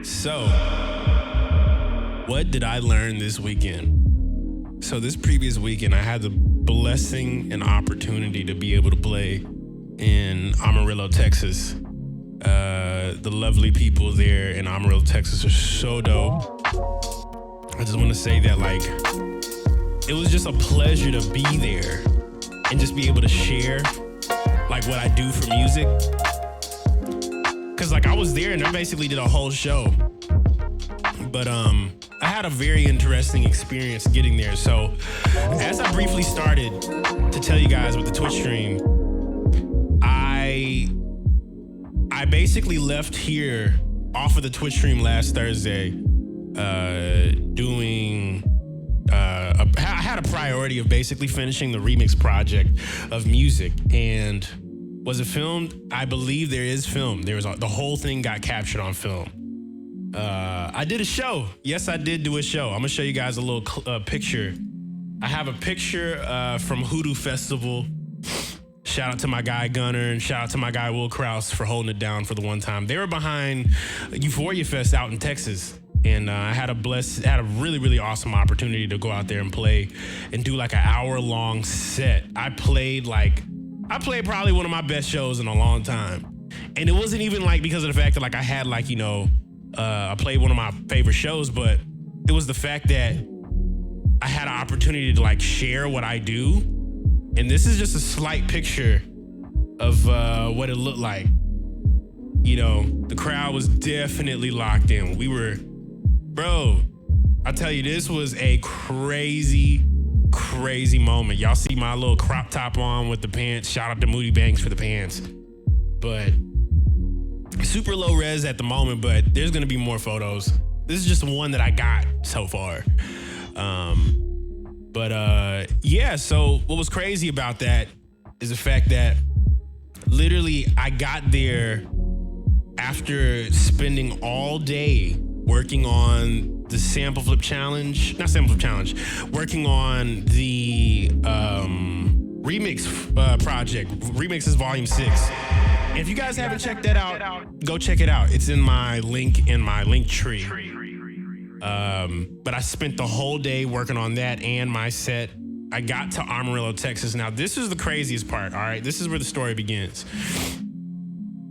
So, what did I learn this weekend? So this previous weekend, I had the blessing and opportunity to be able to play in Amarillo, Texas. The lovely people there in Amarillo, Texas are so dope. I just want to say that, like, it was just a pleasure to be there and just be able to share, like, what I do for music. Cause like I was there and I basically did a whole show. But I had a very interesting experience getting there. So as I briefly started to tell you guys with the Twitch stream, I basically left here off of the Twitch stream last Thursday doing I had a priority of basically finishing the remix project of music. And was it filmed? I believe there is film. The whole thing got captured on film. I did a show. Yes, I did do a show. I'm gonna show you guys a little picture. I have a picture from Hoodoo Festival. Shout out to my guy Gunner and shout out to my guy Will Krause for holding it down for the one time. They were behind Euphoria Fest out in Texas. And I had a really, really awesome opportunity to go out there and play and do like an hour-long set. I played probably one of my best shows in a long time. And it wasn't even like because of the fact that like I had like, you know, I played one of my favorite shows, but it was the fact that I had an opportunity to like share what I do. And this is just a slight picture of what it looked like. You know, the crowd was definitely locked in. Bro, I tell you, this was a crazy moment. Y'all see my little crop top on with the pants. Shout out to Moody Banks for the pants. But super low res at the moment, but there's gonna be more photos. This is just one that I got so far. Yeah, so what was crazy about that is the fact that literally I got there after spending all day working on the working on the remix project. Remix is volume 6. And if you guys haven't checked that out, go check it out. It's in my link tree. But I spent the whole day working on that and my set. I got to Amarillo, Texas. Now, this is the craziest part, all right? This is where the story begins.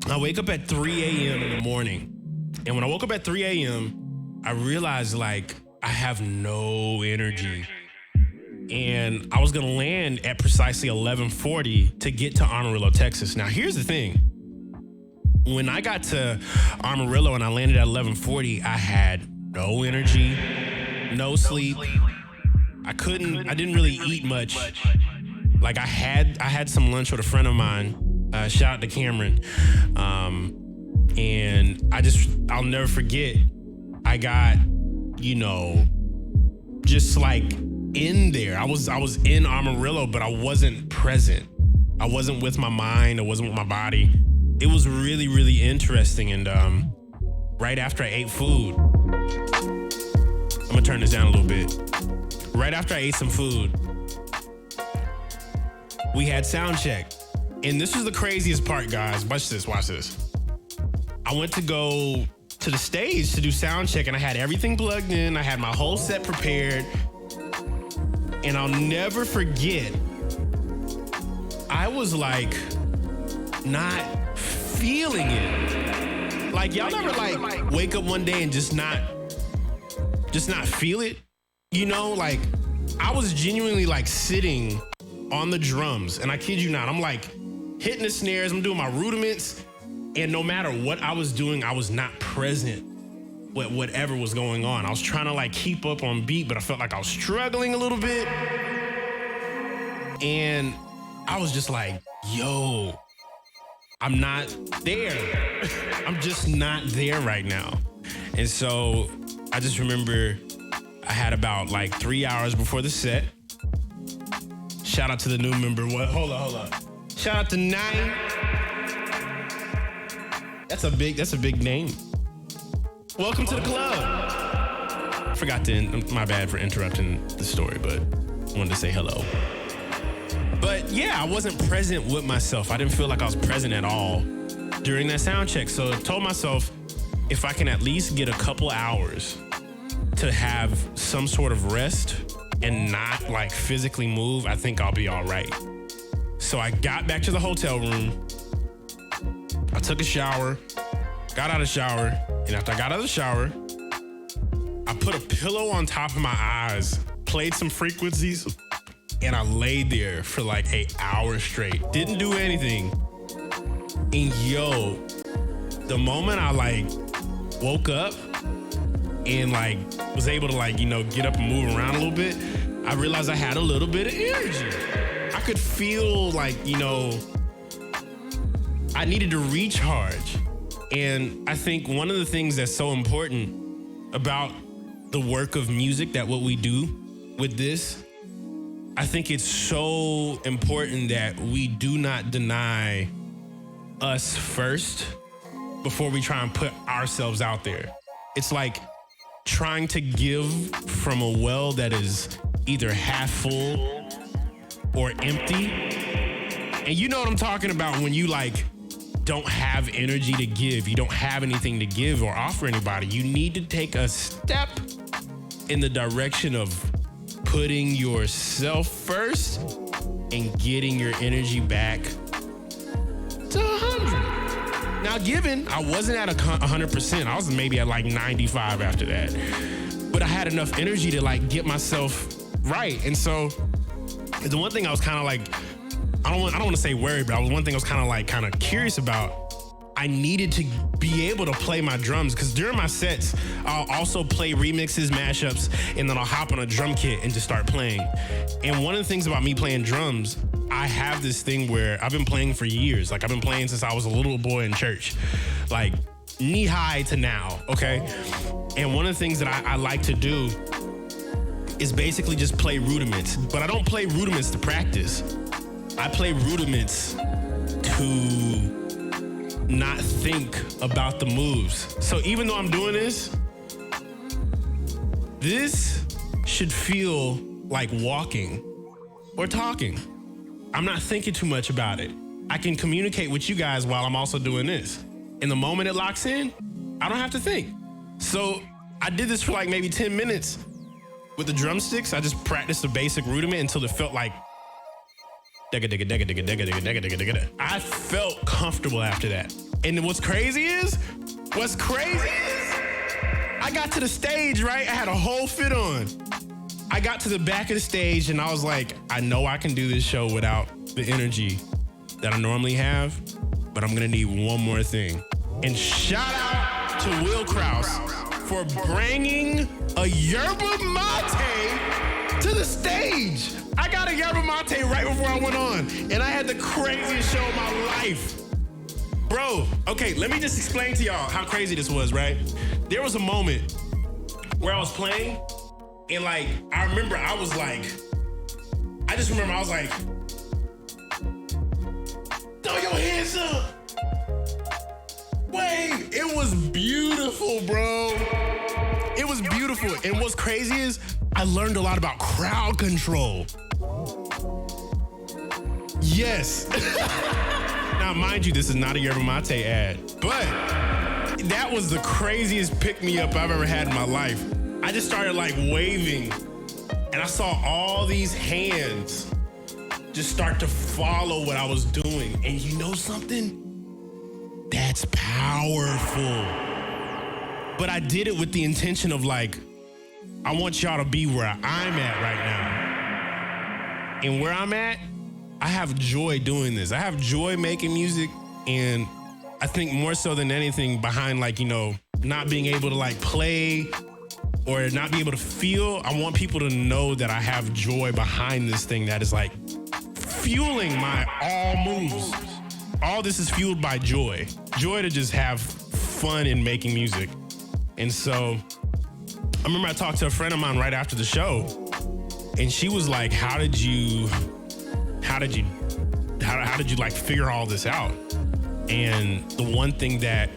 I wake up at 3 a.m. in the morning. And when I woke up at 3 a.m., I realized, like, I have no energy. And I was going to land at precisely 11:40 to get to Amarillo, Texas. Now, here's the thing. When I got to Amarillo and I landed at 11:40, I had no energy, no sleep. I didn't really eat much. Like, I had some lunch with a friend of mine. Shout out to Cameron. And I'll never forget, I got, you know, just like in there. I was in Amarillo, but I wasn't present. I wasn't with my mind. I wasn't with my body. It was really, really interesting. And right after I ate food, I'm gonna turn this down a little bit. Right after I ate some food, we had sound check. And this is the craziest part, guys. Watch this. I went to go to the stage to do sound check and I had everything plugged in. I had my whole set prepared. And I'll never forget, I was like not feeling it. Like, y'all never like wake up one day and just not feel it? You know, like I was genuinely like sitting on the drums and I kid you not, I'm like hitting the snares, I'm doing my rudiments, and no matter what I was doing, I was not present with whatever was going on. I was trying to like keep up on beat, but I felt like I was struggling a little bit. And I was just like, yo, I'm not there. I'm just not there right now. And so I just remember I had about like 3 hours before the set. Shout out to the new member. Hold on. Shout out to 9. That's a big name. Welcome to the club. My bad for interrupting the story, but wanted to say hello. But yeah, I wasn't present with myself. I didn't feel like I was present at all during that sound check. So I told myself, if I can at least get a couple hours to have some sort of rest and not like physically move, I think I'll be all right. So I got back to the hotel room. I took a shower, got out of the shower, and after I got out of the shower, I put a pillow on top of my eyes, played some frequencies, and I laid there for like 8 hours straight. Didn't do anything. And yo, the moment I like woke up and like was able to like, get up and move around a little bit, I realized I had a little bit of energy. I could feel like, I needed to recharge. And I think one of the things that's so important about the work of music, that what we do with this, I think it's so important that we do not deny us first before we try and put ourselves out there. It's like trying to give from a well that is either half full or empty. And you know what I'm talking about when you like don't have energy to give, you don't have anything to give or offer anybody. You need to take a step in the direction of putting yourself first and getting your energy back to 100. Now, given I wasn't at 100%, I was maybe at like 95 after that, but I had enough energy to like get myself right. And so the one thing I was kind of like, I don't want to say worried, but one thing I was kind of curious about. I needed to be able to play my drums because during my sets, I'll also play remixes, mashups, and then I'll hop on a drum kit and just start playing. And one of the things about me playing drums, I have this thing where I've been playing for years. Like I've been playing since I was a little boy in church, like knee high to now, okay? And one of the things that I like to do is basically just play rudiments, but I don't play rudiments to practice. I play rudiments to not think about the moves. So even though I'm doing this should feel like walking or talking. I'm not thinking too much about it. I can communicate with you guys while I'm also doing this. And the moment it locks in, I don't have to think. So I did this for like maybe 10 minutes with the drumsticks. I just practiced the basic rudiment until it felt like I felt comfortable after that. And what's crazy is, I got to the stage, right? I had a whole fit on. I got to the back of the stage and I was like, I know I can do this show without the energy that I normally have, but I'm gonna need one more thing. And shout out to Will Krause for bringing a yerba mate to the stage. I got a yerba mate right before I went on, and I had the craziest show of my life. Bro, okay, let me just explain to y'all how crazy this was, right? There was a moment where I was playing, and like, I was like, throw your hands up. Wait, it was beautiful, bro. It was beautiful. And what's crazy is I learned a lot about crowd control. Yes. Now, mind you, this is not a yerba mate ad, but that was the craziest pick-me-up I've ever had in my life. I just started like waving, and I saw all these hands just start to follow what I was doing. And you know something? That's powerful. But I did it with the intention of like, I want y'all to be where I'm at right now. And where I'm at, I have joy doing this. I have joy making music. And I think more so than anything behind like, not being able to like play or not be able to feel, I want people to know that I have joy behind this thing that is like fueling my all moves. All this is fueled by joy. Joy to just have fun in making music. And so I remember I talked to a friend of mine right after the show, and she was like, how did you like figure all this out? And the one thing that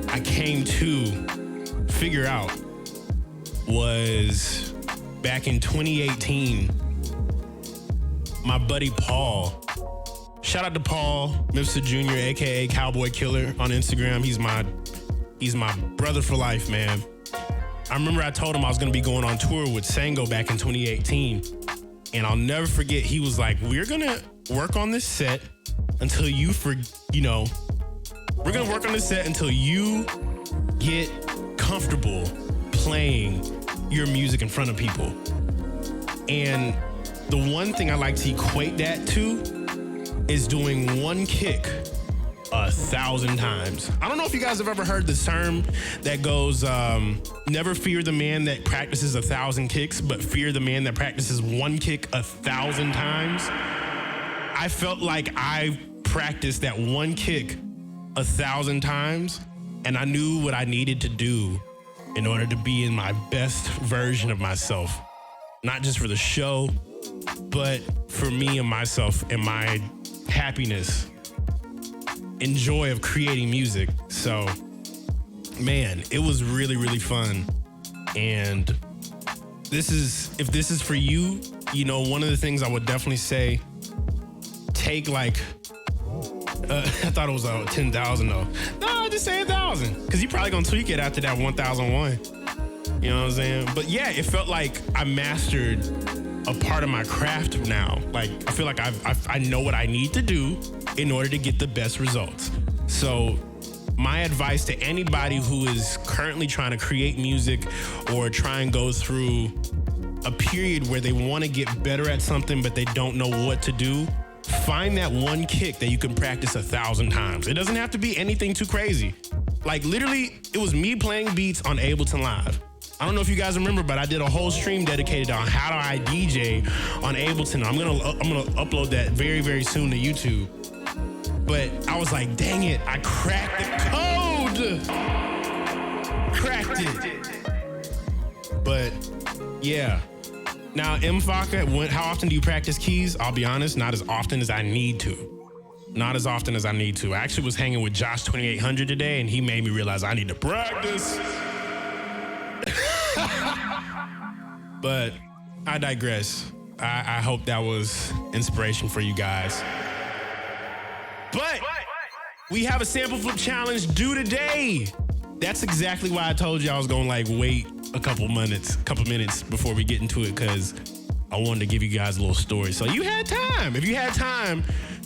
I came to figure out was back in 2018, my buddy Paul, shout out to Paul Mipsa Jr., AKA Cowboy Killer on Instagram. He's my He's my brother for life, man. I remember I told him I was going to be going on tour with Sango back in 2018. And I'll never forget, he was like, we're going to work on this set until we're going to work on this set until you get comfortable playing your music in front of people. And the one thing I like to equate that to is doing one kick 1,000 times. I don't know if you guys have ever heard the term that goes, never fear the man that practices 1,000 kicks, but fear the man that practices one kick 1,000 times. I felt like I practiced that one kick 1,000 times, and I knew what I needed to do in order to be in my best version of myself. Not just for the show, but for me and myself and my happiness and joy of creating music. So, man, it was really, really fun. And if this is for you, one of the things I would definitely say, take I thought it was 10,000 though. No, just say 1,000, because you're probably gonna tweak it after that 1,001. You know what I'm saying? But yeah, it felt like I mastered a part of my craft now. Like, I feel like I know what I need to do in order to get the best results. So my advice to anybody who is currently trying to create music or try and go through a period where they want to get better at something but they don't know what to do, find that one kick that you can practice 1,000 times. It doesn't have to be anything too crazy. Like, literally, it was me playing beats on Ableton Live. I don't know if you guys remember, but I did a whole stream dedicated on how do I DJ on Ableton. I'm gonna upload that very, very soon to YouTube. But I was like, dang it, I cracked the code. Cracked it. But yeah. Now, M. Faka, how often do you practice keys? I'll be honest, not as often as I need to. Not as often as I need to. I actually was hanging with Josh 2800 today, and he made me realize I need to practice. But I digress. I hope that was inspiration for you guys. But we have a sample flip challenge due today. That's exactly why I told you I was gonna wait a couple minutes before we get into it, because I wanted to give you guys a little story. So you had time. If you had time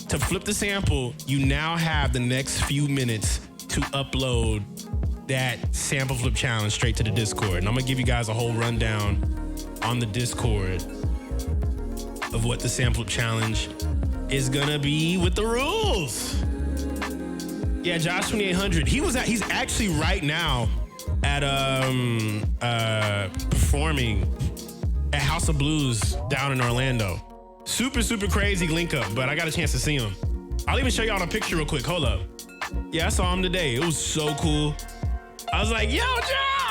to flip the sample, you now have the next few minutes to upload that sample flip challenge straight to the Discord. And I'm gonna give you guys a whole rundown on the Discord of what the sample flip challenge is gonna be with the rules. Yeah, Josh 2800. He's actually right now at performing at House of Blues down in Orlando. Super, super crazy link up, but I got a chance to see him. I'll even show y'all the picture real quick. Hold up. Yeah, I saw him today. It was so cool. I was like, yo,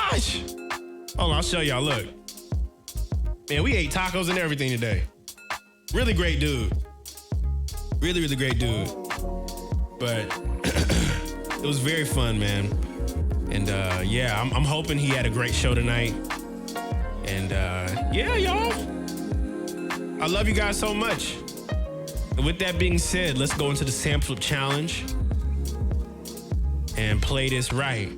Josh! Hold on, I'll show y'all. Look. Man, we ate tacos and everything today. Really great dude. Really, really great dude. But it was very fun, man. And yeah, I'm hoping he had a great show tonight. And yeah, y'all. I love you guys so much. And with that being said, let's go into the sample flip challenge and play this right.